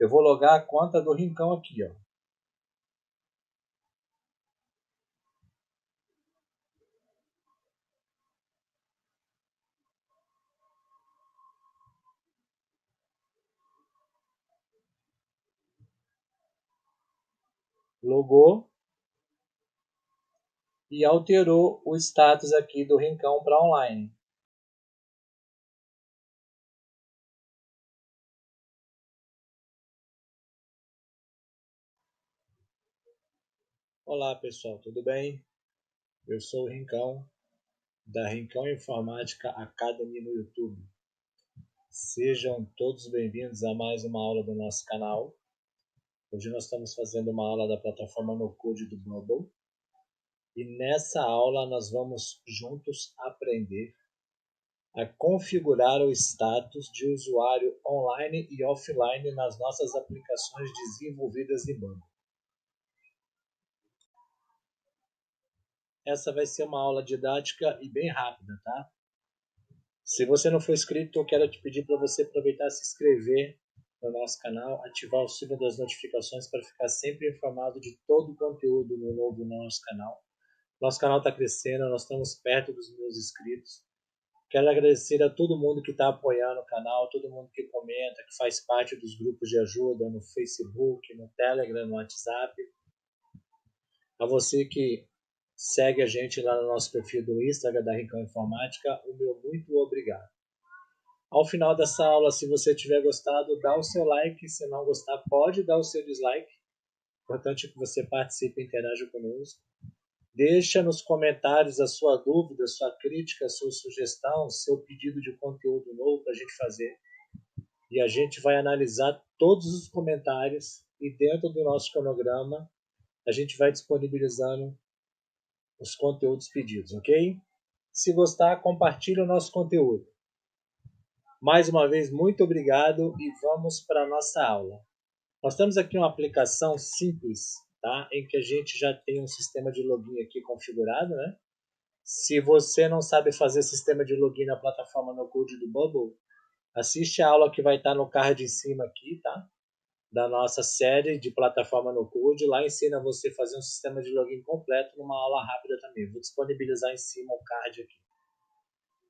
Eu vou logar a conta do Rincão aqui, ó. Logou e alterou o status aqui do Rincão para online. Olá pessoal, tudo bem? Eu sou o Rincão, da Rincão Informática Academy no YouTube. Sejam todos bem-vindos a mais uma aula do nosso canal. Hoje nós estamos fazendo uma aula da plataforma No Code do Bubble. E nessa aula nós vamos juntos aprender a configurar o status de usuário online e offline nas nossas aplicações desenvolvidas em Bubble. Essa vai ser uma aula didática e bem rápida, tá? Se você não for inscrito, eu quero te pedir para você aproveitar e se inscrever no nosso canal, ativar o sino das notificações para ficar sempre informado de todo o conteúdo novo no nosso canal. Nosso canal está crescendo, nós estamos perto dos 1000 inscritos. Quero agradecer a todo mundo que está apoiando o canal, todo mundo que comenta, que faz parte dos grupos de ajuda no Facebook, no Telegram, no WhatsApp. A você que segue a gente lá no nosso perfil do Instagram da Rincão Informática, o meu muito obrigado. Ao final dessa aula, se você tiver gostado, dá o seu like. Se não gostar, pode dar o seu dislike. Importante que você participe e interaja conosco. Deixa nos comentários a sua dúvida, a sua crítica, a sua sugestão, seu pedido de conteúdo novo para a gente fazer. E a gente vai analisar todos os comentários e dentro do nosso cronograma a gente vai disponibilizando os conteúdos pedidos, ok? Se gostar, compartilhe o nosso conteúdo. Mais uma vez, muito obrigado e vamos para a nossa aula. Nós temos aqui uma aplicação simples, tá? Em que a gente já tem um sistema de login aqui configurado, né? Se você não sabe fazer sistema de login na plataforma No Code do Bubble, assiste a aula que vai estar no card em cima aqui, tá? Da nossa série de plataforma No Code. Lá ensina você a fazer um sistema de login completo numa aula rápida também. Vou disponibilizar em cima o card aqui.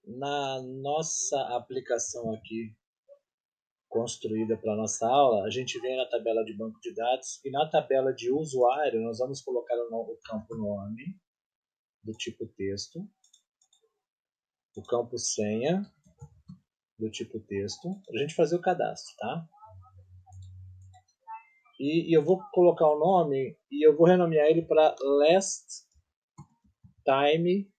Na nossa aplicação aqui, construída para a nossa aula, a gente vem na tabela de banco de dados e na tabela de usuário nós vamos colocar o campo nome do tipo texto, o campo senha do tipo texto, para a gente fazer o cadastro, tá? E eu vou colocar o nome e eu vou renomear ele para Last Time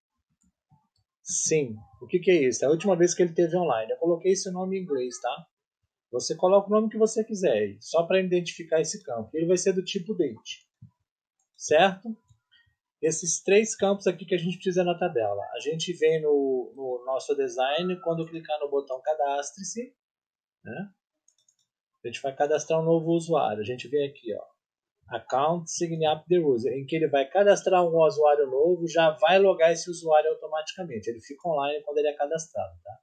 Sim. O que é isso? É a última vez que ele teve online. Eu coloquei esse nome em inglês, tá? Você coloca o nome que você quiser, só para identificar esse campo. Ele vai ser do tipo date, certo? Esses 3 campos aqui que a gente precisa na tabela. A gente vem no nosso design, quando clicar no botão cadastre-se, né? A gente vai cadastrar um novo usuário. A gente vem aqui, ó, Account Sign Up the User, em que ele vai cadastrar um usuário novo, já vai logar esse usuário automaticamente. Ele fica online quando ele é cadastrado, tá?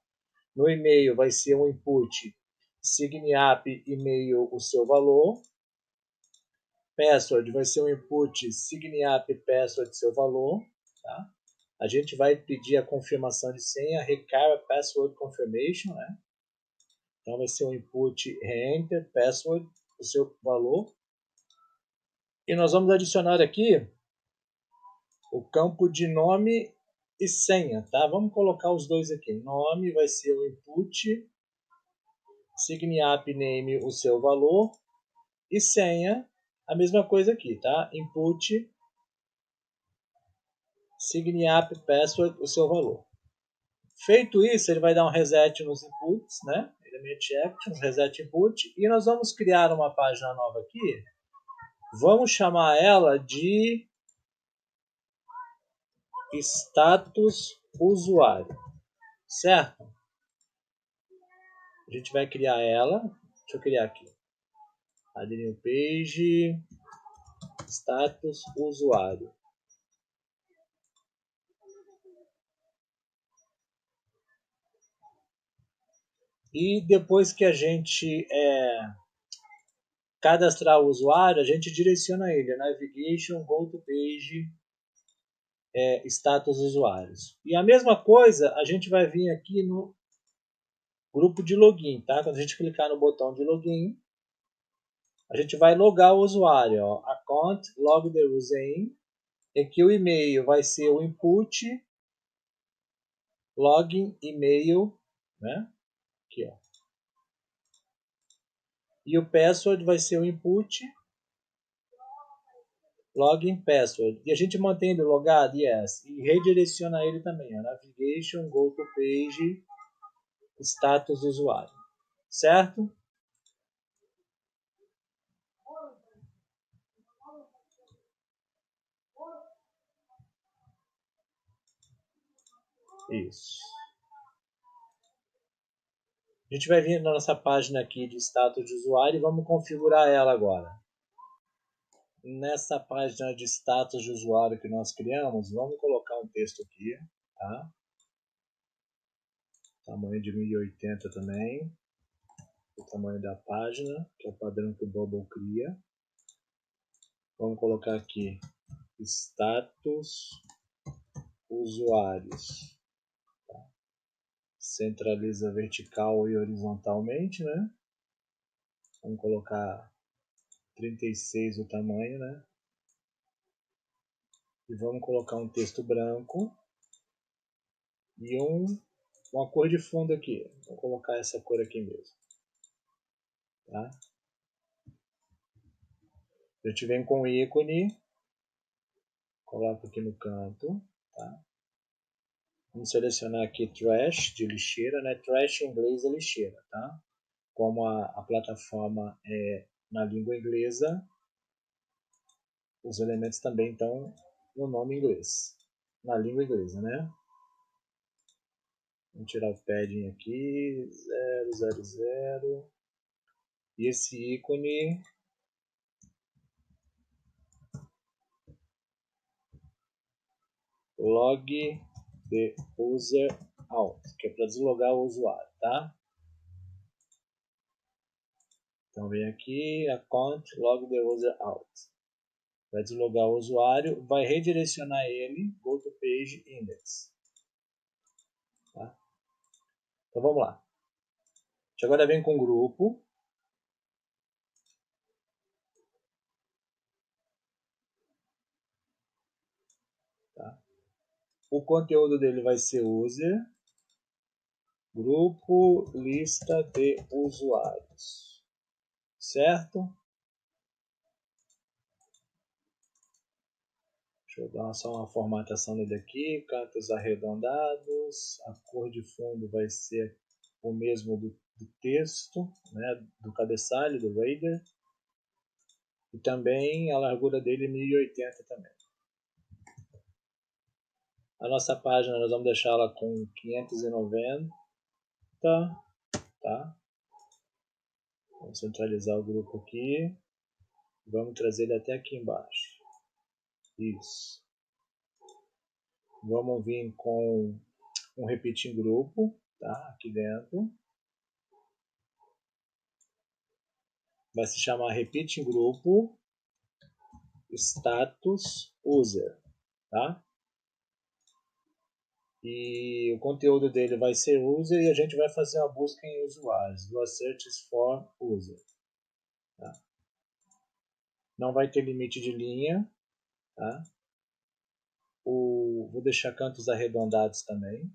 No e-mail vai ser um input Sign Up e-mail o seu valor. Password vai ser um input Sign Up password seu valor, tá? A gente vai pedir a confirmação de senha, Require Password Confirmation, né? Então vai ser um input Reenter Password o seu valor. E nós vamos adicionar aqui o campo de nome e senha, tá? Vamos colocar os dois aqui. Nome vai ser o input, Sign Up Name o seu valor e senha a mesma coisa aqui, tá? Input, Sign Up Password o seu valor. Feito isso, ele vai dar um reset nos inputs, né? Element Actions, reset input, e nós vamos criar uma página nova aqui. Vamos chamar ela de status usuário, certo? A gente vai criar ela. Deixa eu criar aqui. Add new page, status usuário. E depois que a gente cadastrar o usuário, a gente direciona ele, navigation, go to page, status usuários. E a mesma coisa, a gente vai vir aqui no grupo de login, tá? Quando a gente clicar no botão de login, a gente vai logar o usuário, ó, account, log the user in, em que o e-mail vai ser o input, login, e-mail, né? Aqui, ó. E o password vai ser o input, login, password. E a gente mantém ele logado, yes. E redireciona ele também, ó, navigation, go to page, status usuário. Certo? Isso. A gente vai vir na nossa página aqui de status de usuário e vamos configurar ela agora. Nessa página de status de usuário que nós criamos, vamos colocar um texto aqui, tá? Tamanho de 1080 também. O tamanho da página, que é o padrão que o Bubble cria. Vamos colocar aqui status usuários. Tá? Centraliza vertical e horizontalmente, né? Vamos colocar 36 o tamanho, né? E vamos colocar um texto branco e uma cor de fundo aqui. Vou colocar essa cor aqui mesmo. Tá? A gente vem com o ícone, coloco aqui no canto. Tá? Vamos selecionar aqui trash, de lixeira, né? Trash em inglês é lixeira, tá? Como a plataforma é na língua inglesa, os elementos também estão no nome inglês, na língua inglesa, né? Vamos tirar o padding aqui, 000. E esse ícone log the user out, que é para deslogar o usuário, tá? Então vem aqui, account, log the user out. Vai deslogar o usuário, vai redirecionar ele, go to page index. Tá? Então vamos lá. A gente agora vem com o grupo. Tá? O conteúdo dele vai ser user, grupo, lista de usuários. Certo? Deixa eu dar só uma formatação nele aqui, cantos arredondados, a cor de fundo vai ser o mesmo do texto, né, do cabeçalho, do Raider, e também a largura dele 1080 também. A nossa página nós vamos deixá-la com 590, tá? Vamos centralizar o grupo aqui, vamos trazer ele até aqui embaixo. Isso. Vamos vir com um repetir grupo, tá? Aqui dentro. Vai se chamar repeat grupo status user, tá? E o conteúdo dele vai ser user e a gente vai fazer uma busca em usuários, do searches for user, tá? Não vai ter limite de linha, tá? Vou deixar cantos arredondados também.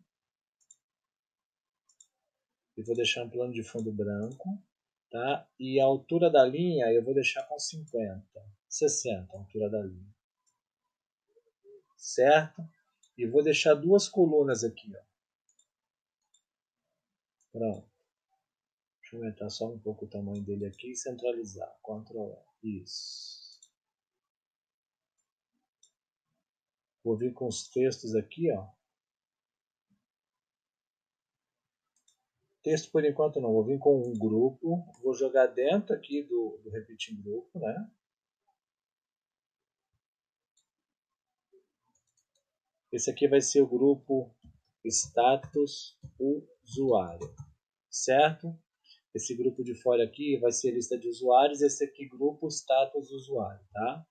E vou deixar um plano de fundo branco, tá? E a altura da linha eu vou deixar com 50, 60 a altura da linha. Certo? E vou deixar duas colunas aqui, ó. Pronto. Deixa eu aumentar só um pouco o tamanho dele aqui e centralizar. Ctrl E. Isso. Vou vir com os textos aqui, ó. Texto por enquanto não. Vou vir com um grupo. Vou jogar dentro aqui do repetir grupo, né? Esse aqui vai ser o grupo status usuário, certo? Esse grupo de fora aqui vai ser lista de usuários, esse aqui grupo status usuário, tá?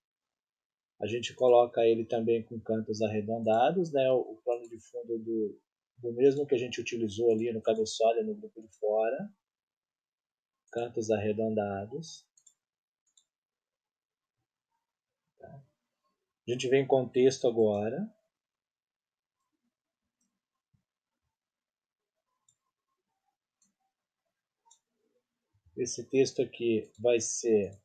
A gente coloca ele também com cantos arredondados, né? O plano de fundo do mesmo que a gente utilizou ali no cabeçalho, no grupo de fora. Cantos arredondados. Tá? A gente vem com texto agora. Esse texto aqui vai ser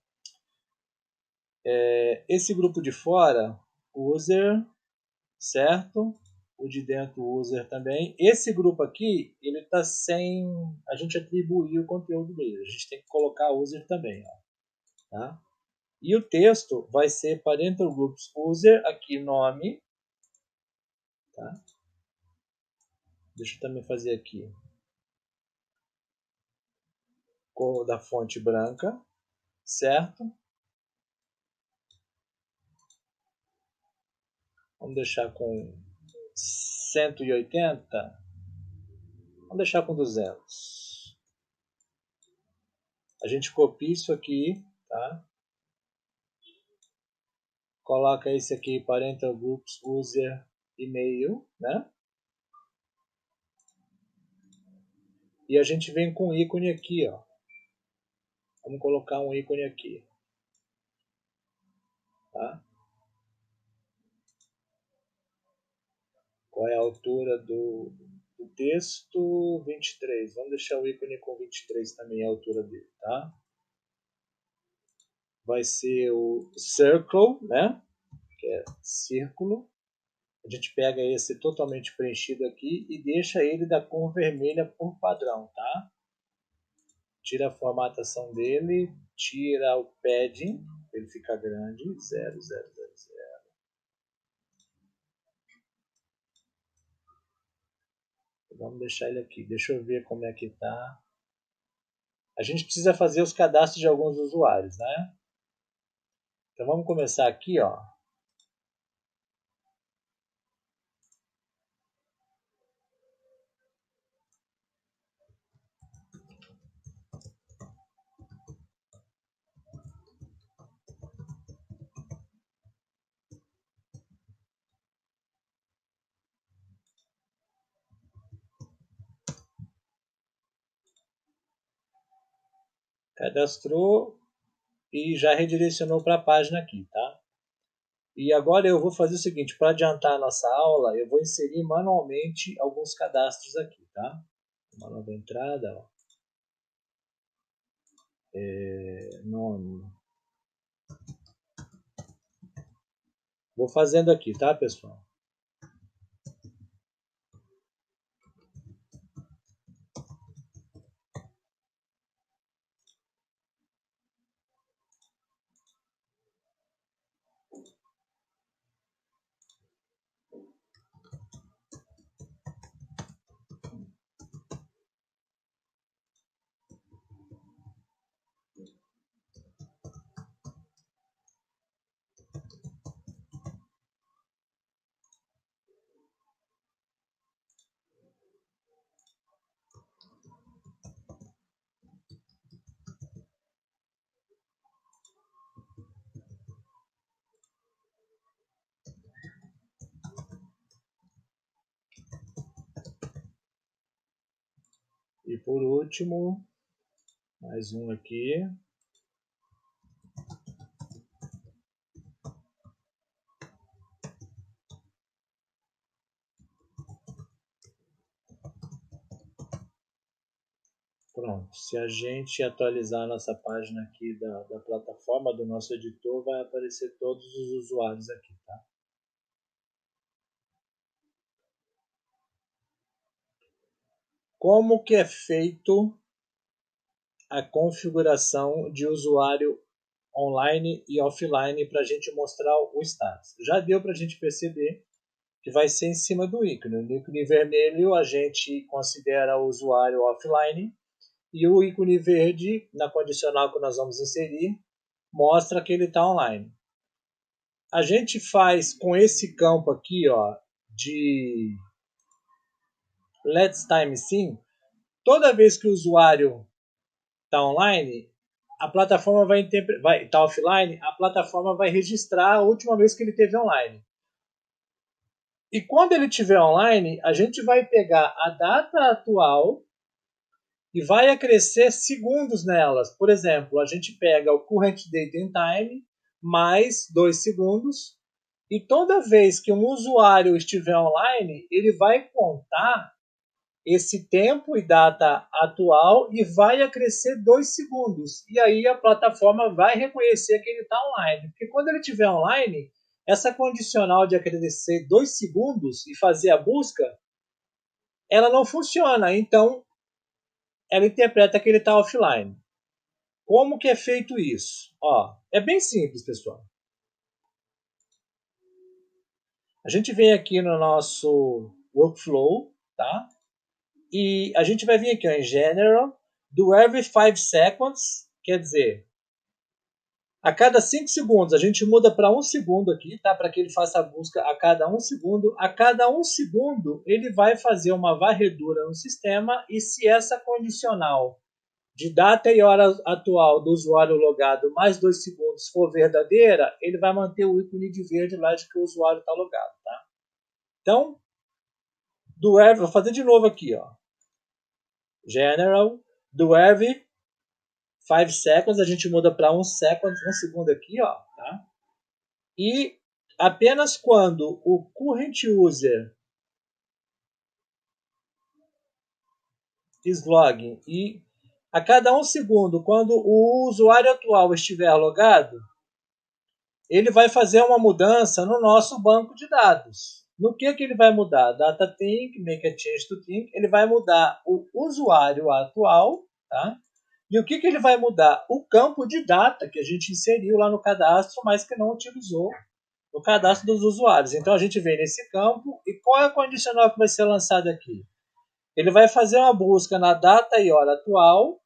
esse grupo de fora, user, certo? O de dentro, user também. Esse grupo aqui, ele está sem a gente atribuir o conteúdo dele. A gente tem que colocar user também, ó, tá? E o texto vai ser parental groups user, aqui nome, tá? Deixa eu também fazer aqui cor da fonte branca, certo? Vamos deixar com 180. Vamos deixar com 200. A gente copia isso aqui, tá? Coloca esse aqui, parental groups user e-mail, né? E a gente vem com um ícone aqui, ó. Vamos colocar um ícone aqui, tá? Qual é a altura do texto? 23. Vamos deixar o ícone com 23 também, a altura dele, tá? Vai ser o circle, né? Que é círculo. A gente pega esse totalmente preenchido aqui e deixa ele da cor vermelha por padrão, tá? Tira a formatação dele, tira o padding, ele fica grande, 0, 0, 0, 0. Vamos deixar ele aqui, deixa eu ver como é que tá. A gente precisa fazer os cadastros de alguns usuários, né? Então vamos começar aqui, ó. Cadastrou e já redirecionou para a página aqui, tá? E agora eu vou fazer o seguinte, para adiantar a nossa aula, eu vou inserir manualmente alguns cadastros aqui, tá? Uma nova entrada, ó. Nome. Vou fazendo aqui, tá, pessoal? E por último, mais um aqui. Pronto, se a gente atualizar a nossa página aqui da plataforma do nosso editor, vai aparecer todos os usuários aqui, tá? Como que é feito a configuração de usuário online e offline para a gente mostrar o status? Já deu para a gente perceber que vai ser em cima do ícone. No ícone vermelho a gente considera o usuário offline e o ícone verde, na condicional que nós vamos inserir, mostra que ele está online. A gente faz com esse campo aqui, ó, de Let's Time Sim, toda vez que o usuário está online, a plataforma vai estar offline, a plataforma vai registrar a última vez que ele esteve online. E quando ele estiver online, a gente vai pegar a data atual e vai acrescer segundos nelas. Por exemplo, a gente pega o current date and time mais 2 segundos e toda vez que um usuário estiver online, ele vai contar esse tempo e data atual e vai acrescer 2 segundos. E aí a plataforma vai reconhecer que ele está online. Porque quando ele estiver online, essa condicional de acrescer 2 segundos e fazer a busca, ela não funciona. Então, ela interpreta que ele está offline. Como que é feito isso? Ó, é bem simples, pessoal. A gente vem aqui no nosso workflow, tá? E a gente vai vir aqui ó, em General, do every 5 seconds, quer dizer, a cada 5 segundos a gente muda para 1 segundo aqui, tá? Para que ele faça a busca a cada 1 segundo. A cada 1 segundo ele vai fazer uma varredura no sistema e se essa condicional de data e hora atual do usuário logado mais 2 segundos for verdadeira, ele vai manter o ícone de verde lá de que o usuário está logado, tá? Então, do every, vou fazer de novo aqui, ó. General, do every 5 seconds, a gente muda para 1 segundo aqui, ó, tá? E apenas quando o current user is logging e a cada 1 segundo, quando o usuário atual estiver logado, ele vai fazer uma mudança no nosso banco de dados. No que ele vai mudar? Data think, make a change to think. Ele vai mudar o usuário atual, tá? E o que ele vai mudar? O campo de data que a gente inseriu lá no cadastro, mas que não utilizou no cadastro dos usuários. Então a gente vem nesse campo e qual é a condicional que vai ser lançada aqui? Ele vai fazer uma busca na data e hora atual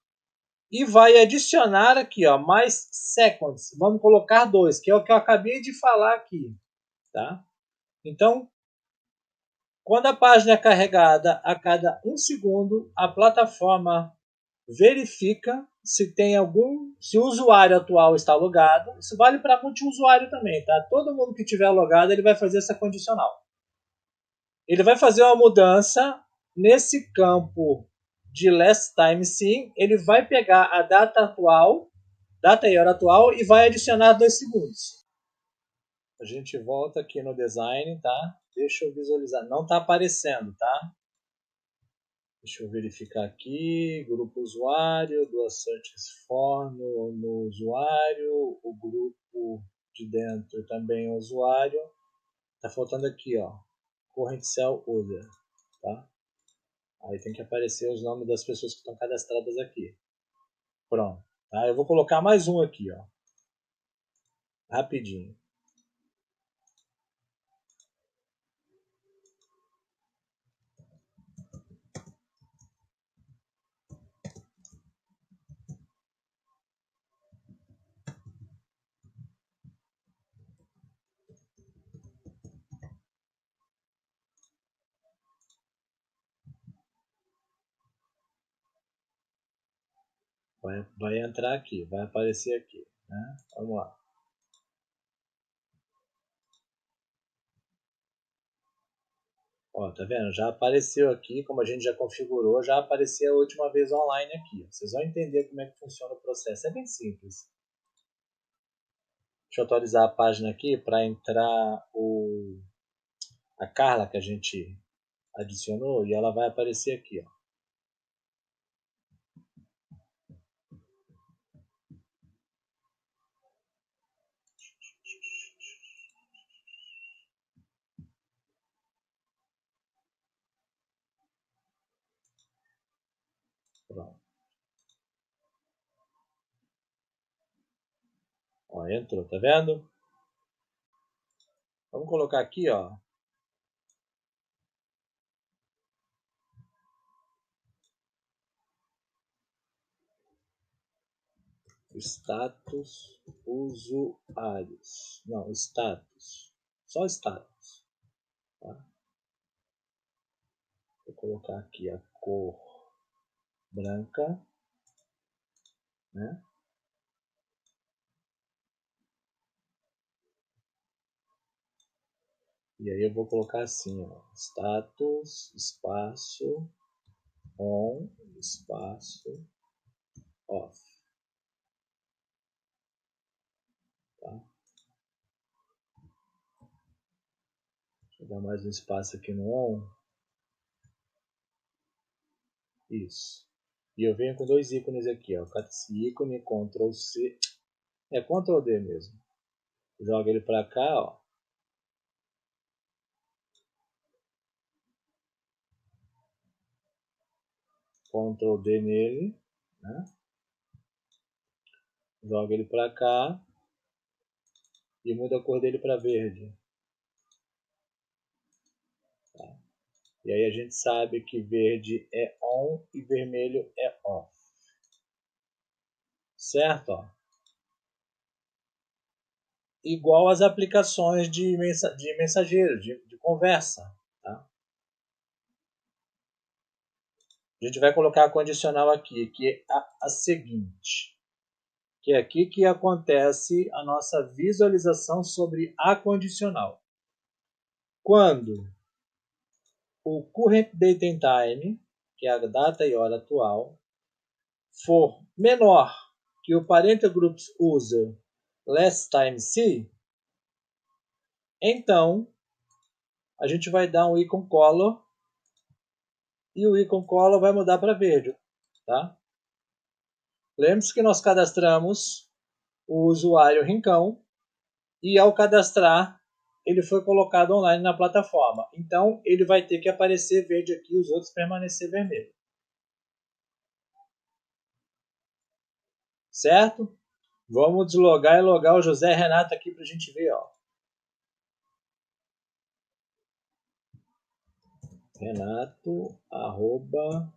e vai adicionar aqui, ó, mais seconds. Vamos colocar 2, que é o que eu acabei de falar aqui, tá? Então, quando a página é carregada a cada 1 segundo, a plataforma verifica se o usuário atual está logado. Isso vale para multiusuário também, tá? Todo mundo que tiver logado, ele vai fazer essa condicional. Ele vai fazer uma mudança nesse campo de last time sim, ele vai pegar a data e hora atual e vai adicionar 2 segundos. A gente volta aqui no design, tá? Deixa eu visualizar. Não está aparecendo, tá? Deixa eu verificar aqui. Grupo usuário, duas searches for no usuário. O grupo de dentro também é usuário. Tá faltando aqui, ó. Current cell user, tá? Aí tem que aparecer os nomes das pessoas que estão cadastradas aqui. Pronto. Tá? Eu vou colocar mais um aqui, ó. Rapidinho. Vai entrar aqui, vai aparecer aqui. Né? Vamos lá. Ó, tá vendo? Já apareceu aqui, como a gente já configurou, já apareceu a última vez online aqui. Vocês vão entender como é que funciona o processo. É bem simples. Deixa eu atualizar a página aqui para entrar a Carla que a gente adicionou e ela vai aparecer aqui, ó. Pronto. Ó, entrou, tá vendo? Vamos colocar aqui, ó. Status usuários. Não, status. Só status. Tá? Vou colocar aqui a cor branca. né? E aí eu vou colocar assim, ó, status, espaço, on, espaço, off. Tá? Deixa eu dar mais um espaço aqui no on. Isso. E eu venho com dois ícones aqui, ó. Esse ícone, Ctrl C. É Ctrl D mesmo. Joga ele para cá, ó. Ctrl D nele, né? Joga ele para cá e muda a cor dele para verde. Tá? E aí a gente sabe que verde é on e vermelho é off. Certo? Ó. Igual as aplicações de mensageiro, de conversa. Tá? A gente vai colocar a condicional aqui, que é a seguinte. Que é aqui que acontece a nossa visualização sobre a condicional. Quando o current date and time, que é a data e hora atual, for menor que o parental groups user last time see, então a gente vai dar um icon color e o icon color vai mudar para verde. Tá? Lembre-se que nós cadastramos o usuário Rincão e ao cadastrar ele foi colocado online na plataforma. Então ele vai ter que aparecer verde aqui e os outros permanecer vermelho. Certo? Vamos deslogar e logar o José Renato aqui para a gente ver. Ó. Renato, arroba...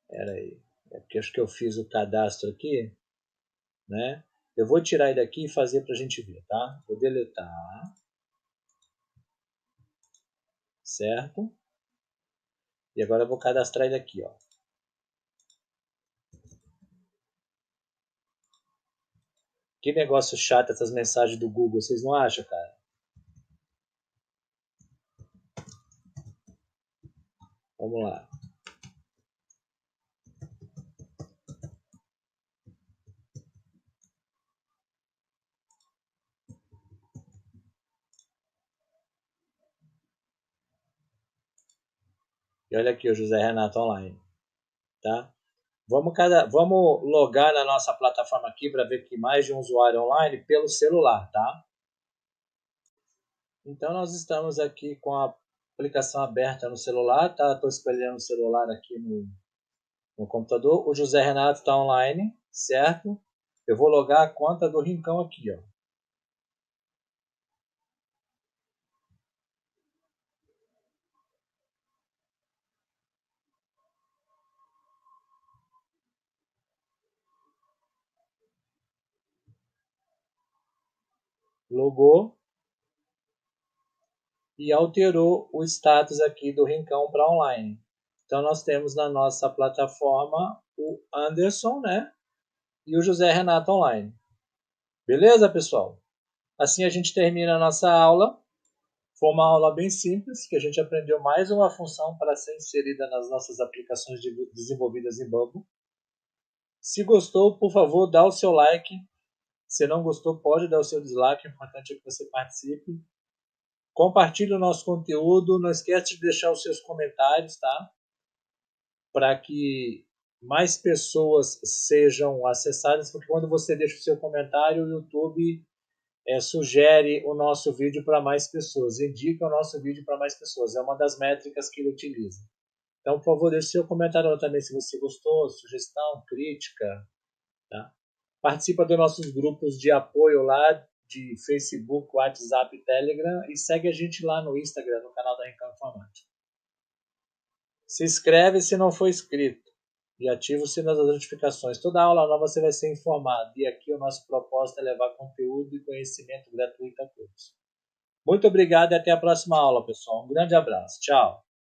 Pera aí. É porque acho que eu fiz o cadastro aqui, né? Eu vou tirar ele daqui e fazer para a gente ver, tá? Vou deletar. Certo? E agora eu vou cadastrar ele aqui, ó. Que negócio chato essas mensagens do Google, vocês não acham, cara? Vamos lá. E olha aqui o José Renato online, tá? Vamos logar na nossa plataforma aqui para ver que mais de um usuário online pelo celular, tá? Então nós estamos aqui com a aplicação aberta no celular, tá? Estou espelhando o celular aqui no computador. O José Renato está online, certo? Eu vou logar a conta do Rincão aqui, ó. Logou e alterou o status aqui do Rincão para online. Então nós temos na nossa plataforma o Anderson, né? E o José Renato online. Beleza, pessoal? Assim a gente termina a nossa aula. Foi uma aula bem simples, que a gente aprendeu mais uma função para ser inserida nas nossas aplicações desenvolvidas em Bumble. Se gostou, por favor, dá o seu like. Se não gostou, pode dar o seu dislike. O importante é que você participe. Compartilhe o nosso conteúdo. Não esquece de deixar os seus comentários, tá? Para que mais pessoas sejam acessadas, porque quando você deixa o seu comentário, o YouTube sugere o nosso vídeo para mais pessoas, indica o nosso vídeo para mais pessoas. É uma das métricas que ele utiliza. Então, por favor, deixe seu comentário também se você gostou, sugestão, crítica. Tá? Participa dos nossos grupos de apoio lá, de Facebook, WhatsApp e Telegram, e segue a gente lá no Instagram, no canal da Rincão Informática. Se inscreve se não for inscrito. e ative o sino das notificações. Toda aula nova você vai ser informado. E aqui o nosso propósito é levar conteúdo e conhecimento gratuito a todos. Muito obrigado e até a próxima aula, pessoal. Um grande abraço. Tchau.